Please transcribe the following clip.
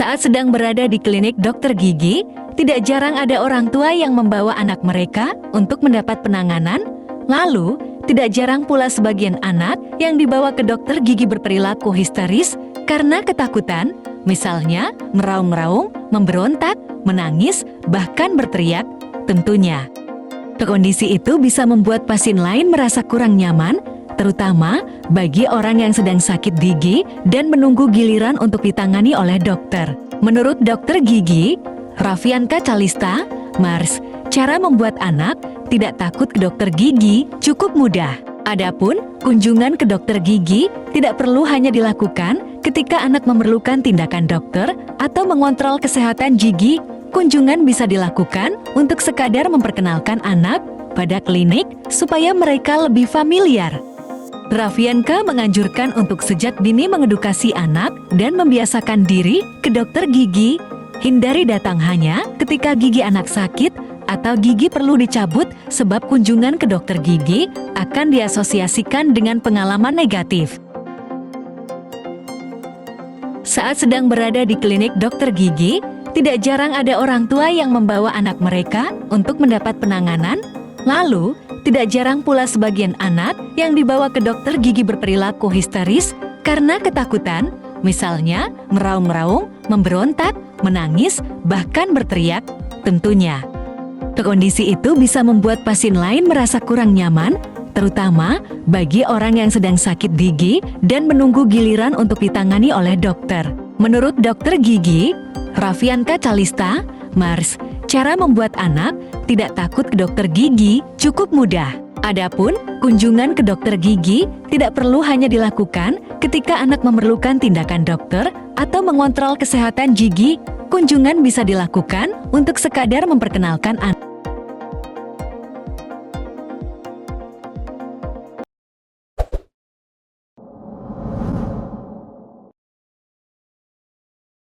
Saat sedang berada di klinik dokter gigi, tidak jarang ada orang tua yang membawa anak mereka untuk mendapat penanganan. Lalu, tidak jarang pula sebagian anak yang dibawa ke dokter gigi berperilaku histeris karena ketakutan, misalnya meraung-raung, memberontak, menangis, bahkan berteriak. Tentunya, kondisi itu bisa membuat pasien lain merasa kurang nyaman, terutama bagi orang yang sedang sakit gigi dan menunggu giliran untuk ditangani oleh dokter. Menurut dokter gigi, Raffianka Calista, Mars, cara membuat anak tidak takut ke dokter gigi cukup mudah. Adapun kunjungan ke dokter gigi tidak perlu hanya dilakukan ketika anak memerlukan tindakan dokter atau mengontrol kesehatan gigi. Kunjungan bisa dilakukan untuk sekadar memperkenalkan anak pada klinik supaya mereka lebih familiar. Raffianka menganjurkan untuk sejak dini mengedukasi anak dan membiasakan diri ke dokter gigi. Hindari datang hanya ketika gigi anak sakit atau gigi perlu dicabut, sebab kunjungan ke dokter gigi akan diasosiasikan dengan pengalaman negatif. Saat sedang berada di klinik dokter gigi, tidak jarang ada orang tua yang membawa anak mereka untuk mendapat penanganan. Lalu, tidak jarang pula sebagian anak yang dibawa ke dokter gigi berperilaku histeris karena ketakutan, misalnya meraung-raung, memberontak, menangis, bahkan berteriak. Tentunya, kondisi itu bisa membuat pasien lain merasa kurang nyaman, terutama bagi orang yang sedang sakit gigi dan menunggu giliran untuk ditangani oleh dokter. Menurut dokter gigi, Raffianka Calista, Mars, cara membuat anak tidak takut ke dokter gigi cukup mudah. Adapun kunjungan ke dokter gigi tidak perlu hanya dilakukan ketika anak memerlukan tindakan dokter atau mengontrol kesehatan gigi. Kunjungan bisa dilakukan untuk sekadar memperkenalkan anak.